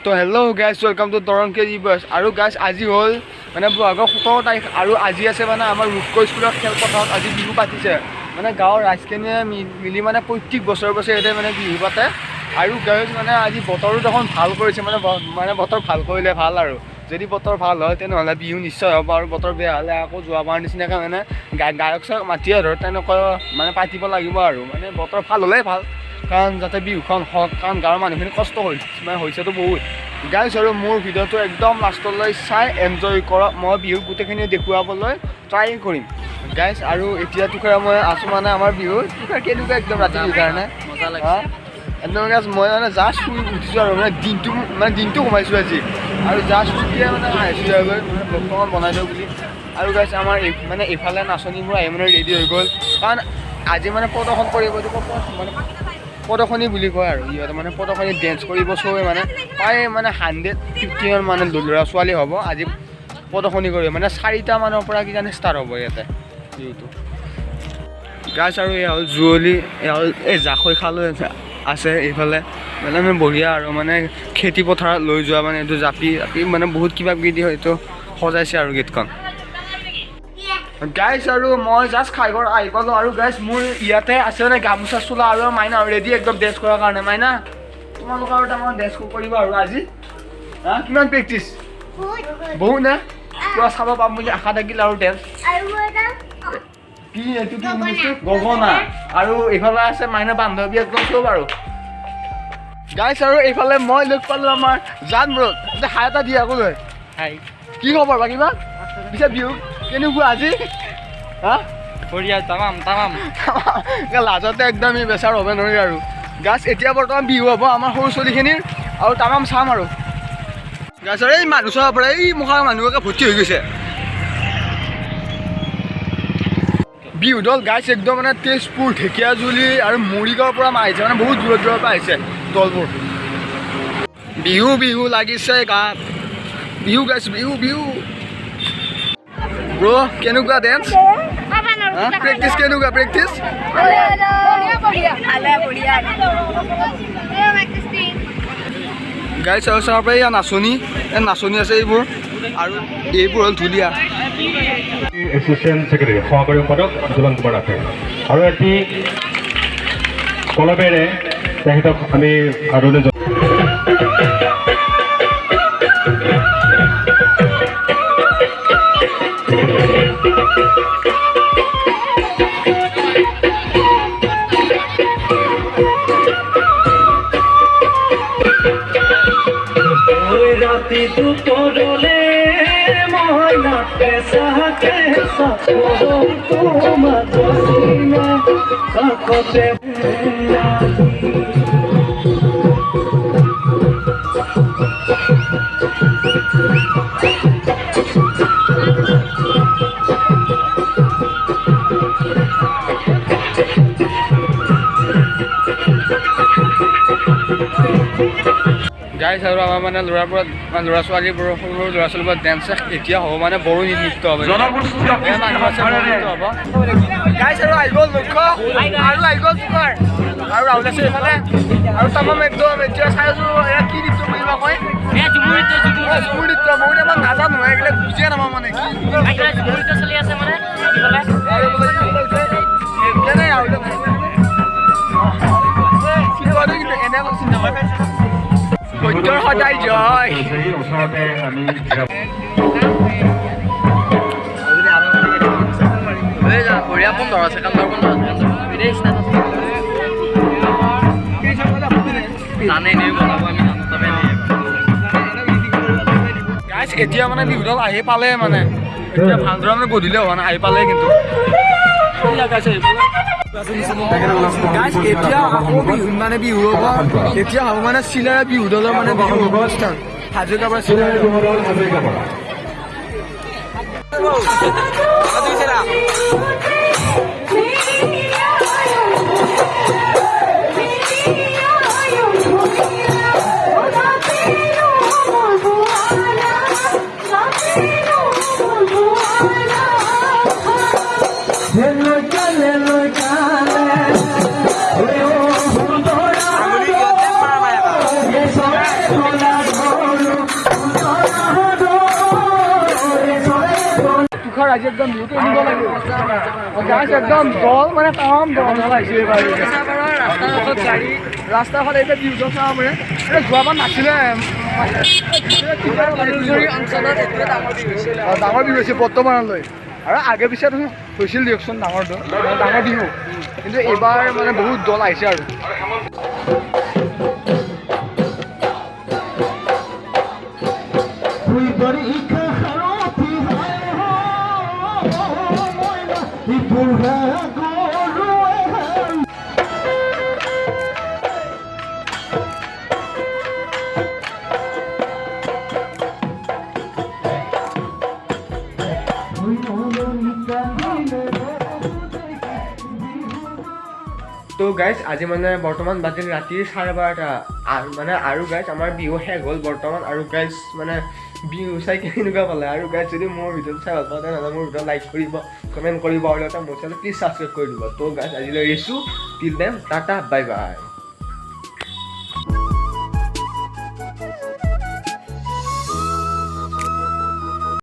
তো hello' guys welcome to Darrang দিবা। আৰু গাইজ আজি হ'ল মানে বহাগৰ 17 তাৰিখ আৰু আজি আছে মানে আমাৰ ৰূপকো স্কুলৰ খেলপথাৰত আজি বিহু পাতিছে। মানে গাঁৱৰ ৰাইজখিনিয়ে মিলি মানে প্ৰত্যেক বছৰে ইয়াতে মানে বিহু পাতে। আৰু গাইজ মানে আজি বতৰো দেখোন ভাল কৰিছে, মানে বতৰ ভাল কৰিলে ভাল। আৰু যদি বতৰ ভাল হয় তেনেহ'লে বিহু নিশ্চয় হ'ব, আৰু বতৰ বেয়া হ'লে আকৌ যোৱাবাৰ নিচিনাকৈ মানে গায়ক চায়ক মাতি আৰু তেনেকৈ মানে পাতিব লাগিব। আৰু মানে বতৰ ভাল হ'লেই ভাল, কাৰণ যাতে বিহুখন হওক, কাৰণ গাঁৱৰ মানুহখিনি কষ্ট হৈছেতো বহুত গাইজ। আৰু মোৰ ভিডিঅ'টো একদম লাষ্টলৈ চাই এনজয় কৰক, মই বিহু গোটেইখিনি দেখুৱাবলৈ ট্ৰাই কৰিম গাইজ। আৰু এতিয়া তোখাৰ মই আছোঁ মানে আমাৰ বিহু তোখাৰ কেনেকুৱা একদম ৰাতিৰ কাৰণে মজা লাগে একদম গাইজ। মই মানে জাষ্ট শুই উঠিছোঁ আৰু মানে দিনটো সোমাইছোঁ আজি, আৰু জাষ্ট উঠিয়ে মানে আহিছোঁ আৰু মানে ব্লগখন বনাই দিওঁ বুলি। আৰু গাইজ আমাৰ মানে এইফালে নাচনীবোৰ আহি মানে ৰেডি হৈ গ'ল, কাৰণ আজি মানে প্ৰদৰ্শন কৰিব মানে প্ৰদৰ্শনী বুলি কয়। আৰু ইহঁতে মানে প্ৰদৰ্শনী ডেন্স কৰিব চবে মানে প্ৰায় মানে 150 মানে ল'ৰা ছোৱালী হ'ব আজি প্ৰদৰ্শনী কৰিব, মানে 4টা মানৰ পৰা কিজানি ষ্টাৰ্ট হ'ব ইয়াতে বিহুটো গাইজ। আৰু এয়া হ'ল জুৱলি, এয়া হ'ল এই জাকৈ খালৈ আছে এইফালে, মানে বঢ়িয়া আৰু মানে খেতি পথাৰত লৈ যোৱা মানে এইটো জাপি মানে বহুত কিবা কিবি হয়তো সজাইছে আৰু গেটখন গাইজ। আৰু মই জাষ্ট খাই ঘৰ আহি পালোঁ। আৰু গাইজ মোৰ ইয়াতে আছে মানে গামোচা চোলা আৰু মাইনা ৰেডি একদম ডেন্স কৰাৰ কাৰণে। মাইনা তোমালোক আৰু তাৰমানে ডেন্স কৰিব আৰু আজি কিমান প্ৰেক্টিচ বহুত নে পুৰা চাব পাম বুলি আশা থাকিল। আৰু ডেন্স কি এইটো কি বস্তু গগনা, আৰু এইফালে আছে মাইনা বান্ধৱী একদম চব আৰু গাইজ। আৰু এইফালে মই লগ পালোঁ আমাৰ জান ব্ৰত, হাই এটা দি আকৌ লৈ হাই কি খবৰ বা কিবা পিছে বিহু কেনেকুৱা আজি লাজতে একদম বেচাৰ হ'ব নোৱাৰি আৰু গাছ। এতিয়া বৰ্তমান বিহু হ'ব আমাৰ সৰু ছোৱালীখিনিৰ, আৰু তামাম চাম আৰু গাছৰ এই মানুহ চাব পাৰে, এই মুখা মানুহকে ভৰ্তি হৈ গৈছে বিহু দল গাইছ একদম মানে তেজপুৰ, ঢেকীয়াজুলি আৰু মৰিগাঁৱৰ পৰা আহিছে, মানে বহুত দূৰৰ পৰা আহিছে দলবোৰ। বিহু বিহু লাগিছে গাত, বিহু গাইছ বিহু বিহু। ব্ৰ কেনেকুৱা ডেন্স প্ৰেক্টিচ কেনেকুৱা প্ৰেক্টিচ গাইছ। আৰু চাব পাৰে নাচনী আছে এইবোৰ, আৰু এইবোৰ হ'ল ঢুলীয়া। এছিষ্টেণ্ট ছেক্ৰেটাৰী সহকাৰী সম্পাদক জ্বলন কুমাৰ দাসে, আৰু এটি কলমেৰে তেখেতক আমি আদৰণি ৰাতি দুপুৰে ময়না পেশাকে তোমাৰ কাকতে গাইজ। আৰু আমাৰ মানে ল'ৰা ছোৱালীবোৰৰ সৰু সৰু ল'ৰা ছোৱালীবোৰৰ ডেন্স এতিয়া হ'ব মানে বড়ো নৃত্য হ'ব গাইজ। আৰু আহি গ'ল লক্ষ্য, আৰু আহি গ'ল তোমাৰ, আৰু ৰাহুল আছে এইফালে, আৰু তামাম একদম এতিয়া চাই আছোঁ এয়া কি নৃত্য বুলিব কয় ঝুমুৰ নৃত্য। মই ইমান নাজানো, এইবিলাক বুজিয়ে নাপাওঁ মানে কি চলি আছে মানে কিন্তু এনে চিন্তা সত্যৰ সদায় জয়। বঢ়িয়া 15 ছেকেণ্ড এতিয়া মানে বিহুদল আহি পালে, মানে এতিয়া ভালদৰে মানে গধূলি হোৱা নাই, আহি পালে কিন্তু এতিয়া আকৌ বিহু মানে বিহু হ'ব। এতিয়া হ'ব মানে চিলাৰ বিহু দলৰ মানে বিহু অনুষ্ঠান হাজৰিকাৰ পৰা চিলাৰ একদম বিহুটো এনেকুৱা লাগে গাছ একদম দল মানে তাম দল আহিছে এইবাৰ ৰাস্তাফালে এতিয়া বিহুটো চাওঁ মানে যোৱাবাৰ নাছিলে ডাঙৰ বিহু হৈছে বৰ্তমানলৈ আৰু আগে পিছে হৈছিল দিয়কচোন ডাঙৰ বিহু কিন্তু এইবাৰ মানে বহুত দল আহিছে আৰু তো গাইজ আজি মানে বৰ্তমান বাজিল ৰাতি 12:30 মানে আৰু গাইজ আমাৰ বিহু শেষ হ'ল বৰ্তমান আৰু গাইজ মানে বিহু চাই কেনেকুৱা পালে আৰু গাইজ যদি মোৰ ভিডিঅ'টো চাই ভাল পাওঁ তেনেহ'লে মোৰ ভিডিঅ' লাইক কৰিব কমেণ্ট কৰিব আৰু এটা মোৰ চেনেল প্লিজ ছাবস্ক্ৰাইব কৰি দিব তো গাইজ আজিলৈ এৰিছোঁ till then tata bye bye